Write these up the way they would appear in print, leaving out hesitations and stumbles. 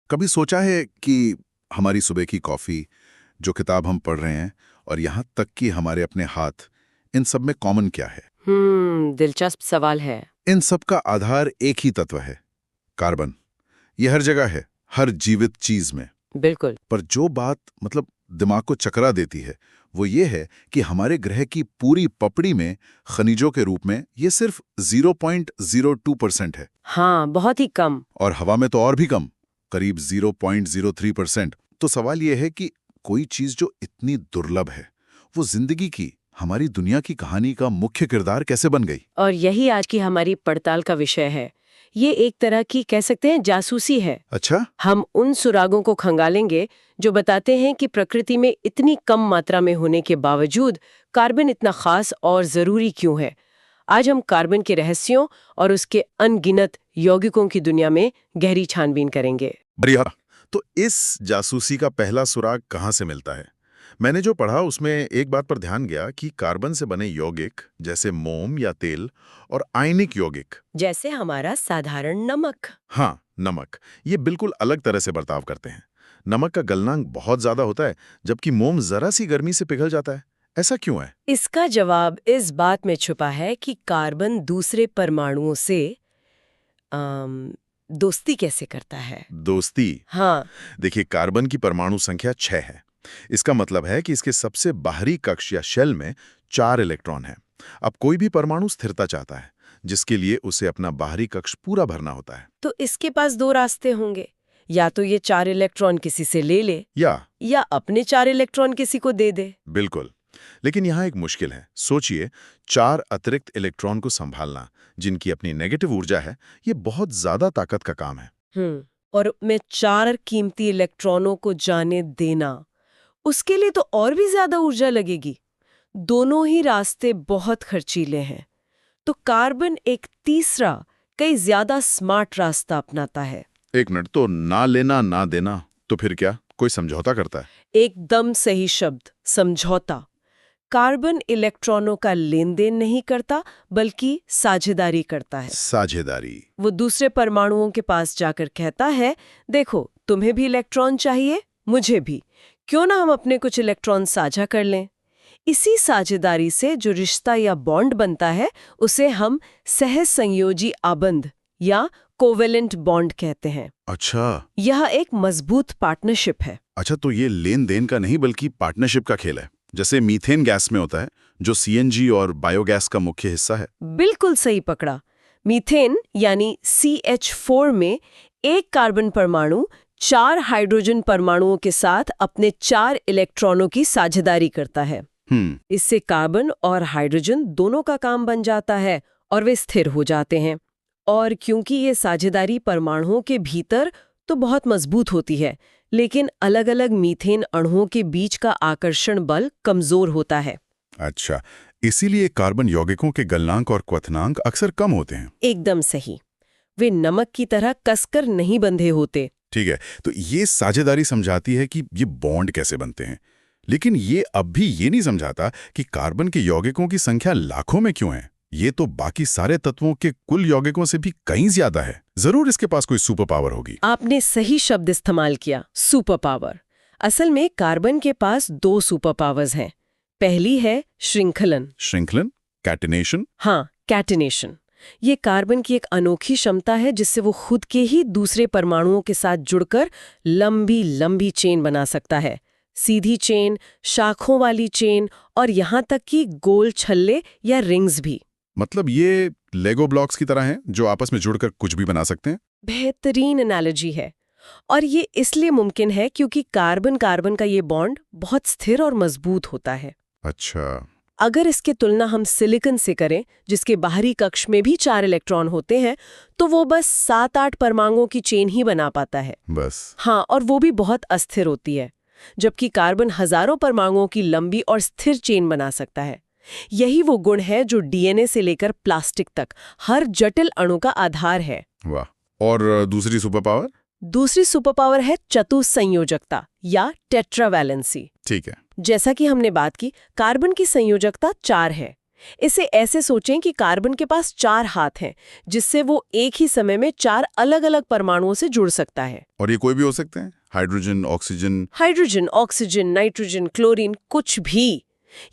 कभी सोचा है कि हमारी सुबह की कॉफ़ी, जो किताब हम पढ़ रहे हैं और यहाँ तक कि हमारे अपने हाथ, इन सब में कॉमन क्या है? दिलचस्प सवाल है। इन सब का आधार एक ही तत्व है, कार्बन। ये हर जगह है, हर जीवित चीज में। बिल्कुल। पर जो बात दिमाग को चकरा देती है, वो ये है कि हमारे ग्रह की पूरी पपड़ी में खनिजों के रूप में ये सिर्फ 0.02% है। हाँ, बहुत ही कम। और हवा में तो और भी कम, करीब 0.03%। तो सवाल ये है कि कोई चीज जो इतनी दुर्लभ है, वो जिंदगी की, हमारी दुनिया की कहानी का मुख्य किरदार कैसे बन गई? और यही आज की हमारी पड़ताल का विषय है। ये एक तरह की कह सकते हैं जासूसी है। अच्छा। हम उन सुरागों को खंगालेंगे जो बताते हैं कि प्रकृति में इतनी कम मात्रा में होने के बावजूद कार्बन इतना खास और जरूरी क्यों है। आज हम कार्बन के रहस्यों और उसके अनगिनत यौगिकों की दुनिया में गहरी छानबीन करेंगे। बढ़िया। तो इस जासूसी का पहला सुराग कहाँ से मिलता है? मैंने जो पढ़ा उसमें एक बात पर ध्यान गया कि कार्बन से बने यौगिक जैसे मोम या तेल और आयनिक यौगिक, जैसे हमारा साधारण नमक। हाँ नमक, ये बिल्कुल अलग तरह से बर्ताव करते हैं। नमक का गलनांक बहुत ज्यादा होता है, जबकि मोम जरा सी गर्मी से पिघल जाता है। ऐसा क्यों है? इसका जवाब इस बात में छुपा है कि कार्बन दूसरे परमाणुओं से दोस्ती कैसे करता है। दोस्ती? हाँ। देखिए, कार्बन की परमाणु संख्या 6 है। इसका मतलब है कि इसके सबसे बाहरी कक्ष या शेल में 4 इलेक्ट्रॉन हैं। अब कोई भी परमाणु स्थिरता चाहता है, जिसके लिए उसे अपना बाहरी कक्ष पूरा भरना होता है। तो इसके पास दो रास्ते होंगे, या तो ये 4 इलेक्ट्रॉन किसी से ले ले या अपने 4 इलेक्ट्रॉन किसी को दे दे। बिल्कुल। लेकिन यहाँ एक मुश्किल है। सोचिए, 4 अतिरिक्त इलेक्ट्रॉन को संभालना, जिनकी अपनी नेगेटिव ऊर्जा है, ये बहुत ज्यादा ताकत का काम है। और मैं 4 कीमती इलेक्ट्रॉनों को जाने देना, उसके लिए तो और भी ज्यादा ऊर्जा लगेगी। दोनों ही रास्ते बहुत खर्चीले हैं। तो कार्बन एक तीसरा, कई ज्यादा स्मार्ट रास्ता अपनाता है। एक मिनट, तो ना लेना ना देना, तो फिर क्या कोई समझौता करता है? एकदम सही शब्द, समझौता। कार्बन इलेक्ट्रॉनों का लेन देन नहीं करता, बल्कि साझेदारी करता है। साझेदारी? वो दूसरे परमाणुओं के पास जाकर कहता है, देखो तुम्हें भी इलेक्ट्रॉन चाहिए, मुझे भी, क्यों ना हम अपने कुछ इलेक्ट्रॉन साझा कर लें। इसी साझेदारी से जो रिश्ता या बॉन्ड बनता है, उसे हम सहसंयोजी आबंध या कोवेलेंट बॉन्ड कहते हैं। अच्छा। यह एक मजबूत पार्टनरशिप है। अच्छा, तो ये लेन देन का नहीं बल्कि पार्टनरशिप का खेल है, जैसे मीथेन गैस में होता है, जो सीएनजी और बायोगैस का मुख्य हिस्सा है। बिल्कुल सही पकड़ा। मीथेन यानी CH4 में एक कार्बन परमाणु 4 हाइड्रोजन परमाणुओं के साथ अपने 4 इलेक्ट्रॉनों की साझेदारी करता है। इससे कार्बन और हाइड्रोजन दोनों का काम बन जाता है और वे स्थिर हो जाते हैं। और क्योंकि ये साझेदारी परमाणुओं के भीतर तो बहुत मजबूत होती है, लेकिन अलग-अलग मीथेन अणुओं के बीच का आकर्षण बल कमजोर होता है। अच्छा, इसीलिए कार्बन यौगिकों के गलनांक और क्वथनांक अक्सर कम होते हैं। एकदम सही। वे नमक की तरह कसकर नहीं बंधे होते। ठीक है, तो ये साझेदारी समझाती है कि ये बॉन्ड कैसे बनते हैं, लेकिन ये अब भी ये नहीं समझाता कि कार्बन के यौगिकों की संख्या लाखों में क्यों है। ये तो बाकी सारे तत्वों के कुल यौगिकों से भी कहीं ज्यादा है। जरूर इसके पास कोई सुपर पावर होगी। आपने सही शब्द इस्तेमाल किया, सुपर पावर। असल में कार्बन के पास 2 सुपर पावर्स हैं। पहली है श्रृंखलन। श्रृंखलन? कैटिनेशन? हाँ, कैटिनेशन। ये कार्बन की एक अनोखी क्षमता है जिससे वो खुद के ही दूसरे परमाणुओं के साथ जुड़कर लंबी लंबी चेन बना सकता है। सीधी चेन, शाखों वाली चेन और यहाँ तक कि गोल छल्ले या रिंग्स भी। मतलब ये लेगो ब्लॉक्स की तरह हैं जो आपस में जुड़कर कुछ भी बना सकते हैं। बेहतरीन एनालॉजी है। और ये इसलिए मुमकिन है क्योंकि कार्बन कार्बन का ये बॉन्ड बहुत स्थिर और मजबूत होता है। अच्छा। अगर इसकी तुलना हम सिलिकॉन से करें, जिसके बाहरी कक्ष में भी 4 इलेक्ट्रॉन होते हैं, तो वो बस 7-8 परमाणुओं की चेन ही बना पाता है। बस? हाँ, और वो भी बहुत अस्थिर होती है, जबकि कार्बन हजारों परमाणुओं की लंबी और स्थिर चेन बना सकता है। यही वो गुण है जो डीएनए से लेकर प्लास्टिक तक हर जटिल अणु का आधार है। वाह। और दूसरी सुपर पावर? दूसरी सुपर पावर है चतुसंयोजकता या टेट्रावैलेंसी। ठीक है। जैसा कि हमने बात की, कार्बन की संयोजकता 4 है। इसे ऐसे सोचें कि कार्बन के पास 4 हाथ हैं, जिससे वो एक ही समय में 4 अलग-अलग परमाणुओं से जुड़ सकता है। और ये कोई भी हो सकते हैं? हाइड्रोजन, ऑक्सीजन, नाइट्रोजन, क्लोरीन, कुछ भी।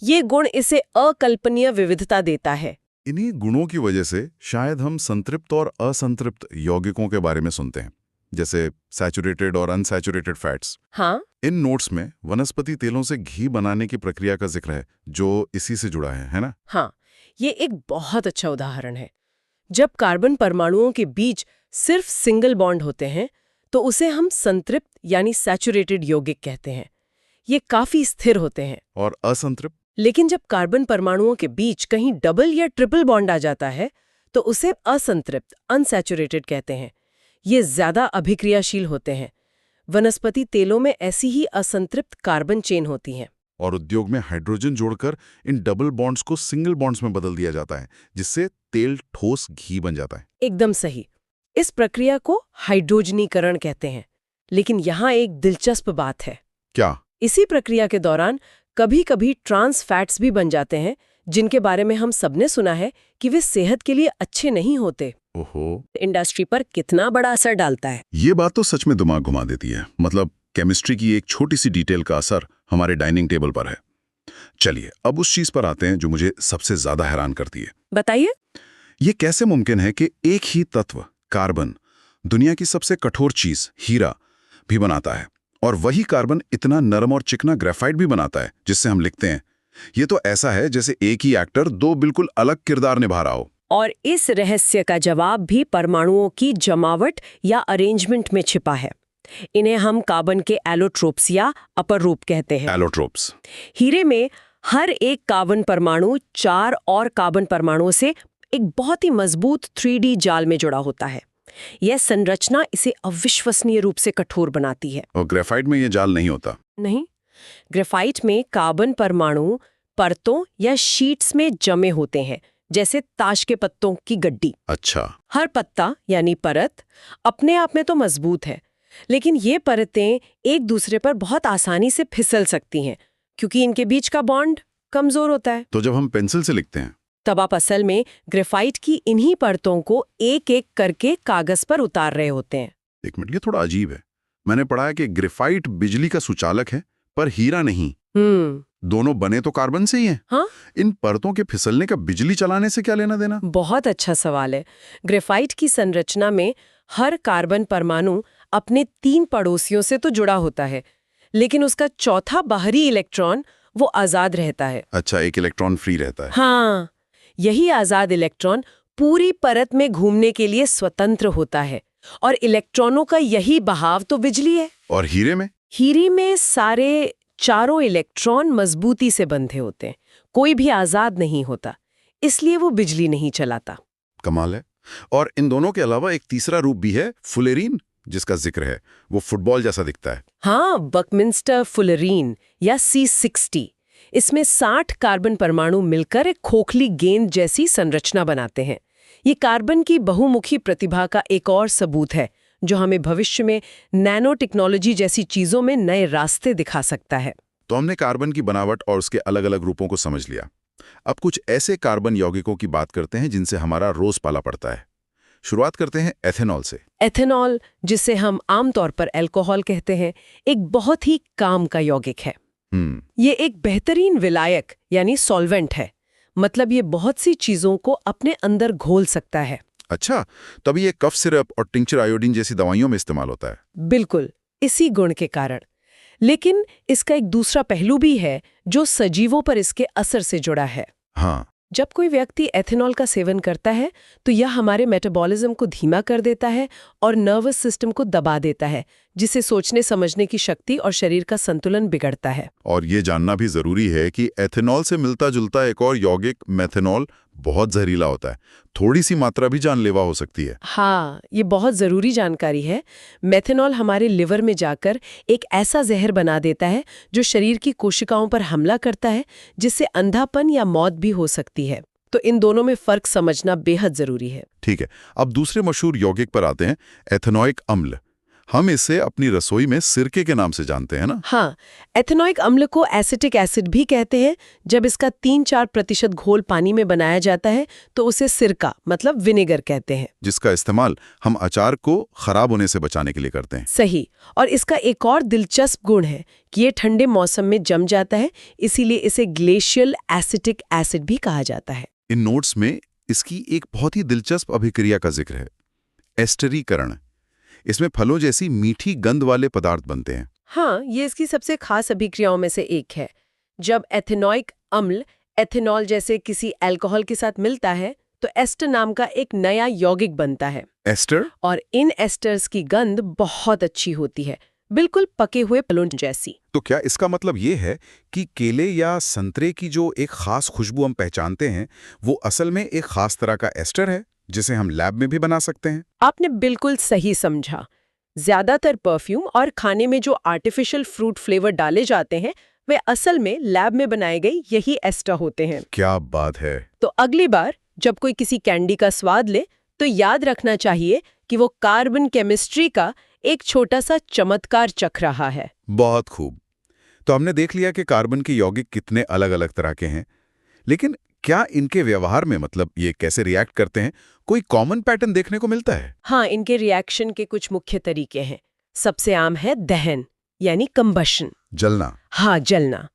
ये गुण इसे अकल्पनीय विविधता देता है। इन्हीं गुणों की वजह से शायद हम संतृप्त और असंतृप्त यौगिकों के बारे में सुनते हैं, जैसे सैचुरेटेड और अनसैचुरेटेड फैट्स। हाँ, इन नोट्स में वनस्पति तेलों से घी बनाने की प्रक्रिया का जिक्र है, जो इसी से जुड़ा है ना? हाँ, ये एक बहुत अच्छा उदाहरण है। जब कार्बन परमाणुओं के बीच सिर्फ सिंगल बॉन्ड होते हैं, तो उसे हम संतृप्त यानी सैचुरेटेड यौगिक कहते हैं। ये काफी स्थिर होते हैं। और असंतृप्त? लेकिन जब कार्बन परमाणुओं के बीच कहीं डबल या ट्रिपल बॉन्ड आ जाता है, तो उसे असंतृप्त अनसैचुरेटेड कहते हैं। ये ज्यादा अभिक्रियाशील होते हैं। वनस्पति तेलों में ऐसी ही असंतृप्त कार्बन चेन होती हैं। और उद्योग में हाइड्रोजन जोड़कर इन डबल बॉन्ड्स को सिंगल बॉन्ड्स में बदल दिया जाता है, जिससे तेल ठोस घी बन जाता है। एकदम सही। इस प्रक्रिया को हाइड्रोजनीकरण कहते हैं। लेकिन यहाँ एक दिलचस्प बात है। क्या? इसी प्रक्रिया के दौरान कभी-कभी ट्रांस फैट्स भी बन जाते हैं, जिनके बारे में हम सबने सुना है कि वे सेहत के लिए अच्छे नहीं होते। ओहो, इंडस्ट्री पर कितना बड़ा असर डालता है। ये बात तो सच में दिमाग घुमा देती है। मतलब केमिस्ट्री की एक छोटी सी डिटेल का असर हमारे डाइनिंग टेबल पर है। चलिए अब उस चीज पर आते हैं जो मुझे सबसे ज्यादा हैरान करती है। बताइए। ये कैसे मुमकिन है कि एक ही तत्व कार्बन दुनिया की सबसे कठोर चीज हीरा भी बनाता है, और वही कार्बन इतना नरम और चिकना ग्रेफाइट भी बनाता है जिससे हम लिखते हैं। ये तो ऐसा है जैसे एक ही एक्टर 2 बिल्कुल अलग किरदार निभा रहा हो। और इस रहस्य का जवाब भी परमाणुओं की जमावट या अरेंजमेंट में छिपा है। इन्हें हम कार्बन के एलोट्रोप्स या अपर रूप कहते हैं। एलोट्रोप्स। हीरे में हर एक कार्बन परमाणु 4 और कार्बन परमाणुओं से एक बहुत ही मजबूत 3D जाल में जुड़ा होता है। यह संरचना इसे अविश्वसनीय रूप से कठोर बनाती है। और ग्रेफाइट में ये जाल नहीं होता? नहीं, ग्रेफाइट में कार्बन परमाणु परतों या शीट्स में जमे होते हैं, जैसे ताश के पत्तों की गड्डी। अच्छा। हर पत्ता यानी परत अपने आप में तो मजबूत है, लेकिन ये परतें एक दूसरे पर बहुत आसानी से फिसल सकती हैं, क्योंकि इनके बीच का बॉन्ड कमजोर होता है। तो जब हम पेंसिल से लिखते हैं तब आप असल में ग्रेफाइट की इन्हीं परतों को एक एक करके कागज पर उतार रहे होते हैं। एक मिनट, ये थोड़ा अजीब है। मैंने पढ़ा है कि ग्रेफाइट बिजली का सुचालक है, पर हीरा नहीं। दोनों बने तो कार्बन से ही हैं। हाँ? इन परतों के फिसलने का बिजली चलाने से क्या लेना देना? बहुत अच्छा सवाल है। ग्रेफाइट की संरचना में हर कार्बन परमाणु अपने 3 पड़ोसियों से तो जुड़ा होता है, लेकिन उसका चौथा बाहरी इलेक्ट्रॉन वो आजाद रहता है। अच्छा, एक इलेक्ट्रॉन फ्री रहता है। हाँ, यही आजाद इलेक्ट्रॉन पूरी परत में घूमने के लिए स्वतंत्र होता है, और इलेक्ट्रॉनों का यही बहाव तो बिजली है। और हीरे में? हीरे में सारे चारों इलेक्ट्रॉन मजबूती से बंधे होते हैं, कोई भी आजाद नहीं होता, इसलिए वो बिजली नहीं चलाता। कमाल है। और इन दोनों के अलावा एक तीसरा रूप भी है, फुलेरीन, जिसका जिक्र है। वो फुटबॉल जैसा दिखता है। हाँ, बकमिंस्टर फुलेरीन या C60। इसमें 60 कार्बन परमाणु मिलकर एक खोखली गेंद जैसी संरचना बनाते हैं। ये कार्बन की बहुमुखी प्रतिभा का एक और सबूत है, जो हमें भविष्य में नैनो टेक्नोलॉजी जैसी चीजों में नए रास्ते दिखा सकता है। तो हमने कार्बन की बनावट और उसके अलग अलग रूपों को समझ लिया। अब कुछ ऐसे कार्बन यौगिकों की बात करते हैं जिनसे हमारा रोज पाला पड़ता है। शुरुआत करते हैं एथेनॉल से। एथेनॉल, जिसे हम आमतौर पर अल्कोहल कहते हैं, एक बहुत ही काम का यौगिक है। ये एक बेहतरीन विलायक यानी सॉल्वेंट है। मतलब ये बहुत सी चीजों को अपने अंदर घोल सकता है। अच्छा, तभी ये कफ सिरप और टिंचर आयोडीन जैसी दवाइयों में इस्तेमाल होता है। बिल्कुल, इसी गुण के कारण। लेकिन इसका एक दूसरा पहलू भी है जो सजीवों पर इसके असर से जुड़ा है। हाँ। जब कोई व्यक्ति एथेनॉल का सेवन करता है तो यह हमारे मेटाबॉलिज्म को धीमा कर देता है और नर्वस सिस्टम को दबा देता है, जिससे सोचने समझने की शक्ति और शरीर का संतुलन बिगड़ता है। और ये जानना भी जरूरी है कि एथेनॉल से मिलता जुलता एक और यौगिक मेथेनॉल बहुत जहरीला होता है। थोड़ी सी मात्रा भी जानलेवा हो सकती है। हाँ, ये बहुत जरूरी जानकारी है। मेथेनॉल हमारे लिवर में जाकर एक ऐसा जहर बना देता है जो शरीर की कोशिकाओं पर हमला करता है, जिससे अंधापन या मौत भी हो सकती है। तो इन दोनों में फर्क समझना बेहद जरूरी है। ठीक है, अब दूसरे मशहूर यौगिक पर आते हैं, एथेनोइक अम्ल। हम इसे अपनी रसोई में सिरके के नाम से जानते हैं ना? हाँ, एथेनॉइक अम्ल को एसिटिक एसिड भी कहते हैं। जब इसका 3-4% घोल पानी में बनाया जाता है तो उसे सिरका मतलब विनेगर कहते हैं। जिसका इस्तेमाल हम अचार को खराब होने से बचाने के लिए करते हैं। सही। और इसका एक और दिलचस्प गुण है कि ये ठंडे मौसम में जम जाता है, इसीलिए इसे ग्लेशियल एसिटिक एसिड भी कहा जाता है। इन नोट्स में इसकी एक बहुत ही दिलचस्प अभिक्रिया का जिक्र है, एस्टरीकरण। इसमें फलों जैसी मीठी गंध वाले पदार्थ बनते हैं। हाँ, ये इसकी सबसे खास अभिक्रियाओं में से एक है। जब एथेनॉइक अम्ल एथेनॉल जैसे किसी अल्कोहल के साथ मिलता है तो एस्टर नाम का एक नया यौगिक बनता है। एस्टर? और इन एस्टर्स की गंध बहुत अच्छी होती है, बिल्कुल पके हुए फलों जैसी। तो क्या इसका मतलब ये है कि केले या संतरे की जो एक खास खुशबू हम पहचानते हैं वो असल में एक खास तरह का एस्टर है जिसे हम लैब में भी बना सकते हैं? आपने बिल्कुल सही समझा। ज्यादातर परफ्यूम और खाने में जो आर्टिफिशियल फ्रूट फ्लेवर डाले जाते हैं वे असल में लैब में बनाए गए यही एस्टर होते हैं। क्या बात है! तो अगली बार जब कोई किसी कैंडी का स्वाद ले तो याद रखना चाहिए कि वो कार्बन केमिस्ट्री का एक छोटा सा चमत्कार चख रहा है। बहुत खूब। तो हमने देख लिया कि कार्बन के यौगिक कितने अलग अलग तरह के हैं, लेकिन क्या इनके व्यवहार में, मतलब ये कैसे रिएक्ट करते हैं, कोई कॉमन पैटर्न देखने को मिलता है? हाँ, इनके रिएक्शन के कुछ मुख्य तरीके हैं। सबसे आम है दहन यानी कंबशन। जलना? हाँ, जलना।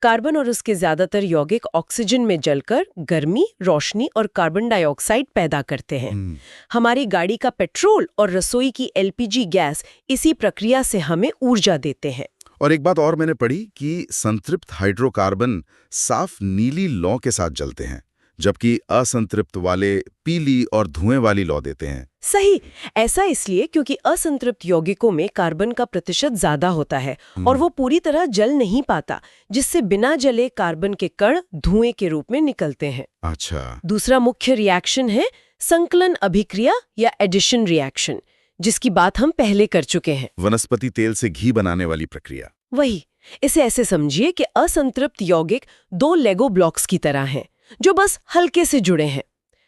कार्बन और उसके ज्यादातर यौगिक ऑक्सीजन में जलकर गर्मी, रोशनी और कार्बन डाइऑक्साइड पैदा करते हैं। हमारी गाड़ी का पेट्रोल और रसोई की एलपीजी गैस इसी प्रक्रिया से हमें ऊर्जा देते हैं। और एक बात और मैंने पढ़ी कि संतृप्त हाइड्रोकार्बन साफ नीली लौ के साथ जलते हैं, जबकि असंतृप्त वाले पीली और धुएं वाली लौ देते हैं। सही। ऐसा इसलिए क्योंकि असंतृप्त यौगिकों में कार्बन का प्रतिशत ज्यादा होता है और वो पूरी तरह जल नहीं पाता, जिससे बिना जले कार्बन के कण धुएं के रूप में निकलते हैं। अच्छा। दूसरा मुख्य रिएक्शन है संकलन अभिक्रिया या एडिशन रिएक्शन, जिसकी बात हम पहले कर चुके हैं। वनस्पति तेल से घी बनाने वाली प्रक्रिया। वही। इसे ऐसे समझिए कि असंतृप्त यौगिक 2 लेगो ब्लॉक्स की तरह हैं जो बस हल्के से जुड़े हैं।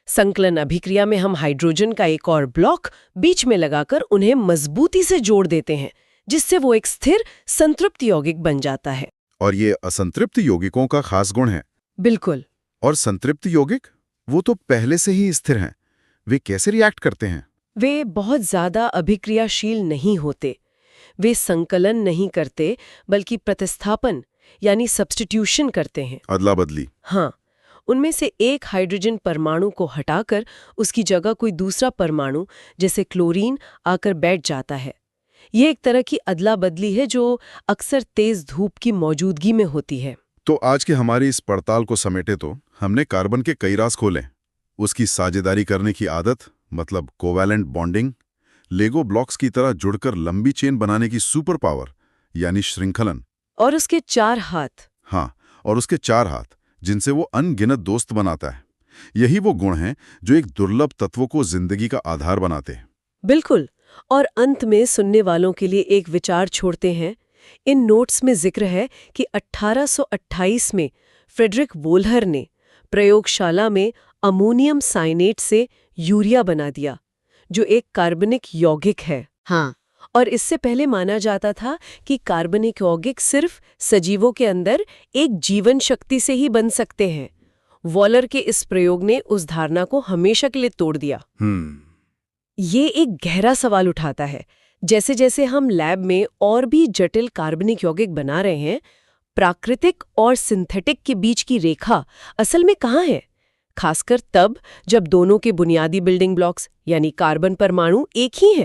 संकलन अभिक्रिया में हम हाइड्रोजन का एक और ब्लॉक बीच में लगाकर उन्हें मजबूती से जोड़ देते हैं, जिससे वो एक स्थिर संतृप्त यौगिक बन जाता है। और ये असंतृप्त यौगिकों का खास गुण है। बिल्कुल। और संतृप्त यौगिक, वो तो पहले से ही स्थिर हैं, वे कैसे रिएक्ट करते हैं? वे बहुत ज्यादा अभिक्रियाशील नहीं होते। वे संकलन नहीं करते बल्कि प्रतिस्थापन यानी सब्स्टिट्यूशन करते हैं। अदला बदली। हाँ, उनमें से एक हाइड्रोजन परमाणु को हटाकर उसकी जगह कोई दूसरा परमाणु जैसे क्लोरीन आकर बैठ जाता है। ये एक तरह की अदला बदली है जो अक्सर तेज धूप की मौजूदगी में होती है। तो आज की हमारी इस पड़ताल को समेटे तो हमने कार्बन के कई राज खोले। उसकी साझेदारी करने की आदत, मतलब कोवैलेंट बॉन्डिंग, लेगो ब्लॉक्स की तरह जुड़कर लंबी चेन बनाने की सुपर पावर यानी श्रृंखलन, और उसके 4 हाथ। हाँ, और उसके 4 हाथ जिनसे वो अनगिनत दोस्त बनाता है। यही वो गुण हैं जो एक दुर्लभ तत्व को जिंदगी का आधार बनाते हैं। बिल्कुल। और अंत में सुनने वालों के लिए एक विचार छोड़ते हैं। इन नोट्स में जिक्र है कि 1828 में फ्रेडरिक वोल्हर ने प्रयोगशाला में अमोनियम साइनेट से यूरिया बना दिया, जो एक कार्बनिक यौगिक है। हाँ, और इससे पहले माना जाता था कि कार्बनिक यौगिक सिर्फ सजीवों के अंदर एक जीवन शक्ति से ही बन सकते हैं। वॉलर के इस प्रयोग ने उस धारणा को हमेशा के लिए तोड़ दिया। ये एक गहरा सवाल उठाता है। जैसे जैसे हम लैब में और भी जटिल कार्बनिक यौगिक बना रहे हैं, प्राकृतिक और सिंथेटिक के बीच की रेखा असल में कहाँ है? खासकर तब जब दोनों के बुनियादी बिल्डिंग ब्लॉक्स यानी कार्बन परमाणु एक ही हैं।